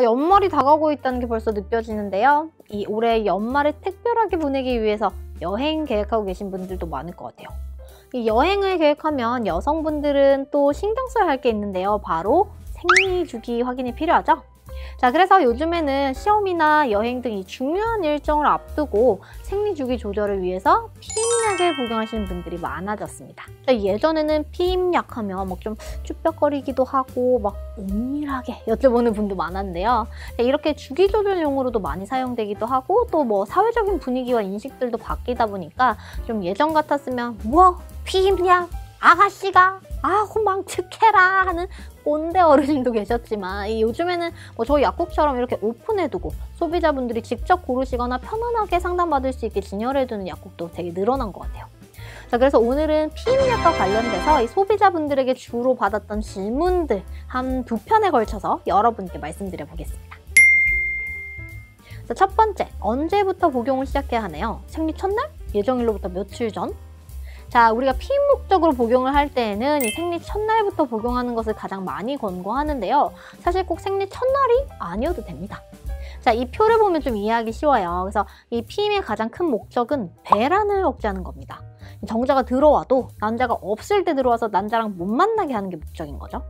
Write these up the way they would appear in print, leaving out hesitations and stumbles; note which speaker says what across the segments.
Speaker 1: 연말이 다가오고 있다는 게 벌써 느껴지는데요. 이 올해 연말을 특별하게 보내기 위해서 여행 계획하고 계신 분들도 많을 것 같아요. 이 여행을 계획하면 여성분들은 또 신경 써야 할 게 있는데요. 바로 생리주기 확인이 필요하죠. 자, 그래서 요즘에는 시험이나 여행 등 이 중요한 일정을 앞두고 생리주기 조절을 위해서 피임약을 복용하시는 분들이 많아졌습니다. 예전에는 피임약 하면 막 좀 쭈뼛거리기도 하고 막 은밀하게 여쭤보는 분도 많았는데요. 이렇게 주기 조절용으로도 많이 사용되기도 하고 또 뭐 사회적인 분위기와 인식들도 바뀌다 보니까 좀 예전 같았으면 뭐 피임약 아가씨가 망측해라 하는 꼰대 어르신도 계셨지만 요즘에는 저희 약국처럼 이렇게 오픈해두고 소비자분들이 직접 고르시거나 편안하게 상담받을 수 있게 진열해두는 약국도 되게 늘어난 것 같아요. 자, 그래서 오늘은 피임약과 관련돼서 이 소비자분들에게 주로 받았던 질문들 한 2편에 걸쳐서 여러분께 말씀드려 보겠습니다. 자, 첫 번째, 언제부터 복용을 시작해야 하나요? 생리 첫날? 예정일로부터 며칠 전? 자, 우리가 피임 목적으로 복용을 할 때에는 이 생리 첫날부터 복용하는 것을 가장 많이 권고하는데요. 사실 꼭 생리 첫날이 아니어도 됩니다. 자, 이 표를 보면 좀 이해하기 쉬워요. 그래서 이 피임의 가장 큰 목적은 배란을 억제하는 겁니다. 정자가 들어와도 난자가 없을 때 들어와서 난자랑 못 만나게 하는 게 목적인 거죠.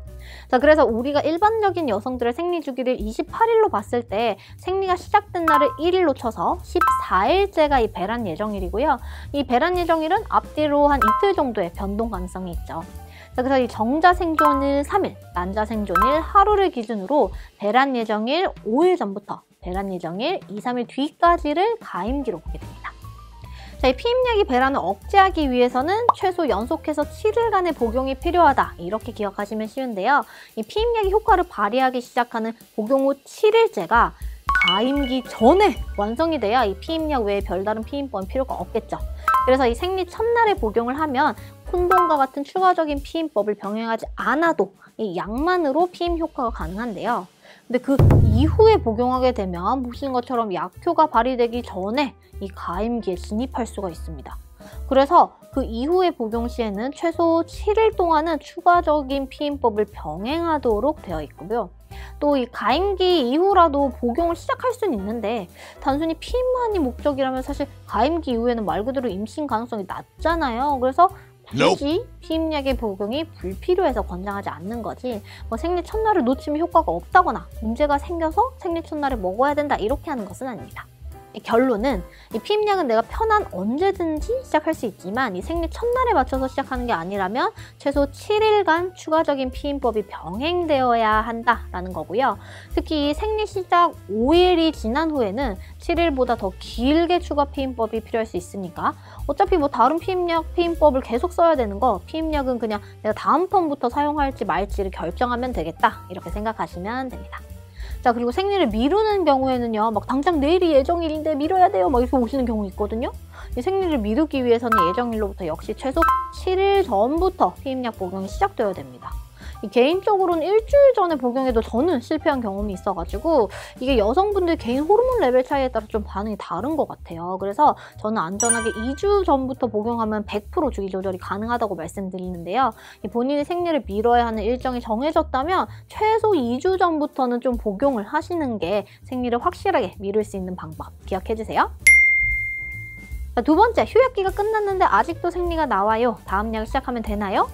Speaker 1: 자, 그래서 우리가 일반적인 여성들의 생리 주기를 28일로 봤을 때 생리가 시작된 날을 1일로 쳐서 14일째가 이 배란 예정일이고요. 이 배란 예정일은 앞뒤로 한 이틀 정도의 변동 가능성이 있죠. 자, 그래서 이 정자 생존일 3일, 난자 생존일 하루를 기준으로 배란 예정일 5일 전부터 배란 예정일 2, 3일 뒤까지를 가임기로 보게 됩니다. 자, 이 피임약이 배란을 억제하기 위해서는 최소 연속해서 7일간의 복용이 필요하다. 이렇게 기억하시면 쉬운데요. 이 피임약이 효과를 발휘하기 시작하는 복용 후 7일째가 가임기 전에 완성이 돼야 이 피임약 외에 별다른 피임법은 필요가 없겠죠. 그래서 이 생리 첫날에 복용을 하면 콘돔과 같은 추가적인 피임법을 병행하지 않아도 이 약만으로 피임 효과가 가능한데요. 근데 그 이후에 복용하게 되면 보시는 것처럼 약효가 발휘되기 전에 이 가임기에 진입할 수가 있습니다. 그래서 그 이후에 복용 시에는 최소 7일 동안은 추가적인 피임법을 병행하도록 되어 있고요. 또 이 가임기 이후라도 복용을 시작할 수는 있는데 단순히 피임만이 목적이라면 사실 가임기 이후에는 말 그대로 임신 가능성이 낮잖아요. 그래서 굳이 피임약의 복용이 불필요해서 권장하지 않는 거지 생리 첫날을 놓치면 효과가 없다거나 문제가 생겨서 생리 첫날에 먹어야 된다 이렇게 하는 것은 아닙니다. 결론은 이 피임약은 내가 편한 언제든지 시작할 수 있지만 이 생리 첫날에 맞춰서 시작하는 게 아니라면 최소 7일간 추가적인 피임법이 병행되어야 한다라는 거고요. 특히 생리 시작 5일이 지난 후에는 7일보다 더 길게 추가 피임법이 필요할 수 있으니까 어차피 다른 피임법을 계속 써야 되는 거 피임약은 그냥 내가 다음 턴부터 사용할지 말지를 결정하면 되겠다 이렇게 생각하시면 됩니다. 자, 그리고 생리를 미루는 경우에는요, 당장 내일이 예정일인데 미뤄야 돼요 이렇게 오시는 경우 있거든요. 이 생리를 미루기 위해서는 예정일로부터 역시 최소 7일 전부터 피임약 복용이 시작되어야 됩니다. 개인적으로는 일주일 전에 복용해도 저는 실패한 경험이 있어가지고 이게 여성분들 개인 호르몬 레벨 차이에 따라 좀 반응이 다른 것 같아요. 그래서 저는 안전하게 2주 전부터 복용하면 100% 주기 조절이 가능하다고 말씀드리는데요. 본인이 생리를 미뤄야 하는 일정이 정해졌다면 최소 2주 전부터는 좀 복용을 하시는 게 생리를 확실하게 미룰 수 있는 방법 기억해주세요. 자, 두 번째, 휴약기가 끝났는데 아직도 생리가 나와요. 다음 약을 시작하면 되나요?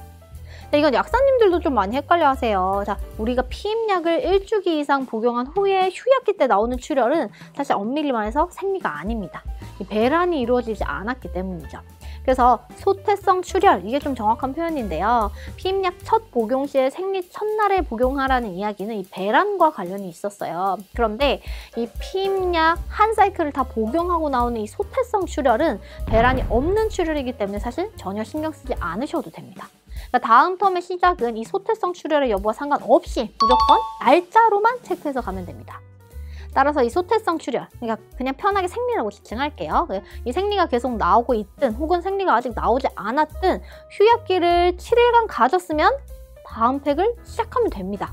Speaker 1: 이건 약사님들도 좀 많이 헷갈려 하세요. 자, 우리가 피임약을 1주기 이상 복용한 후에 휴약기 때 나오는 출혈은 사실 엄밀히 말해서 생리가 아닙니다. 배란이 이루어지지 않았기 때문이죠. 그래서 소태성 출혈, 이게 좀 정확한 표현인데요. 피임약 첫 복용 시에 생리 첫날에 복용하라는 이야기는 이 배란과 관련이 있었어요. 그런데 이 피임약 한 사이클을 다 복용하고 나오는 이 소태성 출혈은 배란이 없는 출혈이기 때문에 사실 전혀 신경 쓰지 않으셔도 됩니다. 그러니까 다음 텀의 시작은 이 소태성 출혈의 여부와 상관없이 무조건 날짜로만 체크해서 가면 됩니다. 따라서 이 소태성 출혈, 그러니까 그냥 편하게 생리라고 지칭할게요. 이 생리가 계속 나오고 있든 혹은 생리가 아직 나오지 않았든 휴약기를 7일간 가졌으면 다음 팩을 시작하면 됩니다.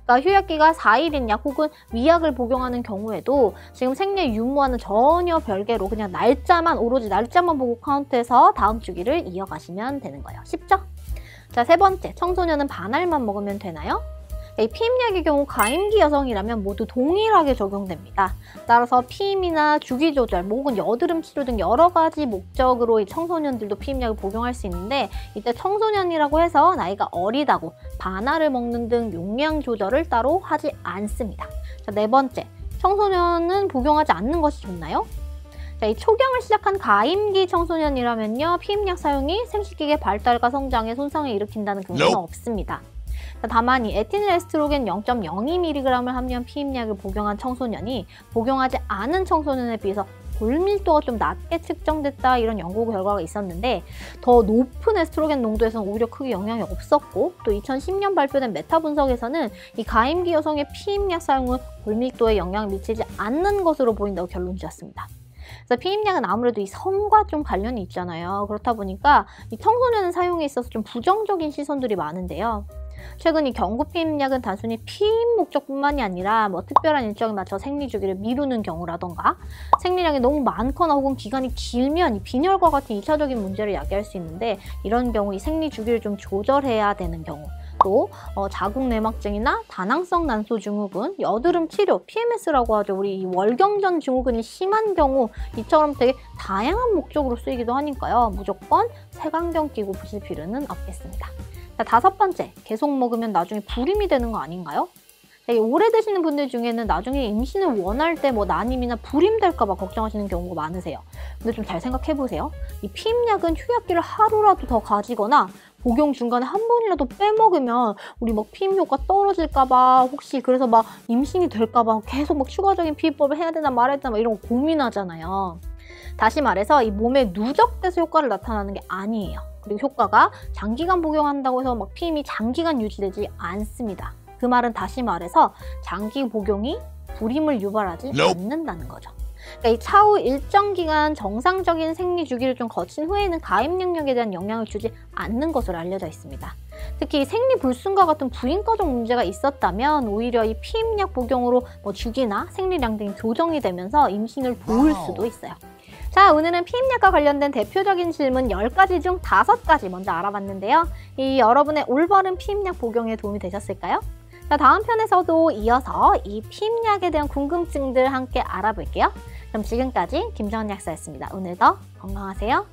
Speaker 1: 그러니까 휴약기가 4일인 약 혹은 위약을 복용하는 경우에도 지금 생리 유무와는 전혀 별개로 그냥 오로지 날짜만 보고 카운트해서 다음 주기를 이어가시면 되는 거예요. 쉽죠? 자, 세 번째, 청소년은 반알만 먹으면 되나요? 이 피임약의 경우 가임기 여성이라면 모두 동일하게 적용됩니다. 따라서 피임이나 주기 조절, 혹은 여드름 치료 등 여러 가지 목적으로 이 청소년들도 피임약을 복용할 수 있는데, 이때 청소년이라고 해서 나이가 어리다고 바나를 먹는 등 용량 조절을 따로 하지 않습니다. 자, 네 번째, 청소년은 복용하지 않는 것이 좋나요? 자, 이 초경을 시작한 가임기 청소년이라면요, 피임약 사용이 생식기계 발달과 성장에 손상을 일으킨다는 근거는 없습니다. 다만 이 에티닐 에스트로겐 0.02mg을 함유한 피임약을 복용한 청소년이 복용하지 않은 청소년에 비해서 골밀도가 좀 낮게 측정됐다, 이런 연구 결과가 있었는데, 더 높은 에스트로겐 농도에서는 오히려 크게 영향이 없었고, 또 2010년 발표된 메타 분석에서는 이 가임기 여성의 피임약 사용은 골밀도에 영향을 미치지 않는 것으로 보인다고 결론 지었습니다. 그래서 피임약은 아무래도 이 성과 좀 관련이 있잖아요. 그렇다 보니까 이 청소년 사용에 있어서 좀 부정적인 시선들이 많은데요. 최근 이 경구 피임약은 단순히 피임 목적뿐만이 아니라 특별한 일정에 맞춰 생리 주기를 미루는 경우라던가, 생리량이 너무 많거나 혹은 기간이 길면 이 빈혈과 같은 2차적인 문제를 야기할 수 있는데, 이런 경우 이 생리 주기를 좀 조절해야 되는 경우, 또 자궁내막증이나 다낭성 난소 증후군, 여드름 치료, PMS라고 하죠. 우리 이 월경전 증후군이 심한 경우, 이처럼 되게 다양한 목적으로 쓰이기도 하니까요. 무조건 색안경 끼고 보실 필요는 없겠습니다. 자, 다섯 번째, 계속 먹으면 나중에 불임이 되는 거 아닌가요? 자, 오래 드시는 분들 중에는 나중에 임신을 원할 때 난임이나 불임 될까봐 걱정하시는 경우가 많으세요. 근데 좀 잘 생각해보세요. 이 피임약은 휴약기를 하루라도 더 가지거나 복용 중간에 한 번이라도 빼먹으면 우리 피임 효과 떨어질까봐, 혹시 그래서 임신이 될까봐 계속 추가적인 피임법을 해야 되나 말아야 되나 이런 거 고민하잖아요. 다시 말해서 이 몸에 누적돼서 효과를 나타나는 게 아니에요. 그리고 효과가 장기간 복용한다고 해서 피임이 장기간 유지되지 않습니다. 그 말은 다시 말해서 장기 복용이 불임을 유발하지 않는다는 거죠. 그러니까 이 차후 일정 기간 정상적인 생리 주기를 좀 거친 후에는 가임 능력에 대한 영향을 주지 않는 것으로 알려져 있습니다. 특히 생리 불순과 같은 부인과적 문제가 있었다면 오히려 이 피임약 복용으로 주기나 생리량 등이 교정이 되면서 임신을 도울 수도 있어요. 자, 오늘은 피임약과 관련된 대표적인 질문 10가지 중 5가지 먼저 알아봤는데요. 여러분의 올바른 피임약 복용에 도움이 되셨을까요? 자, 다음 편에서도 이어서 이 피임약에 대한 궁금증들 함께 알아볼게요. 그럼 지금까지 김정은 약사였습니다. 오늘도 건강하세요.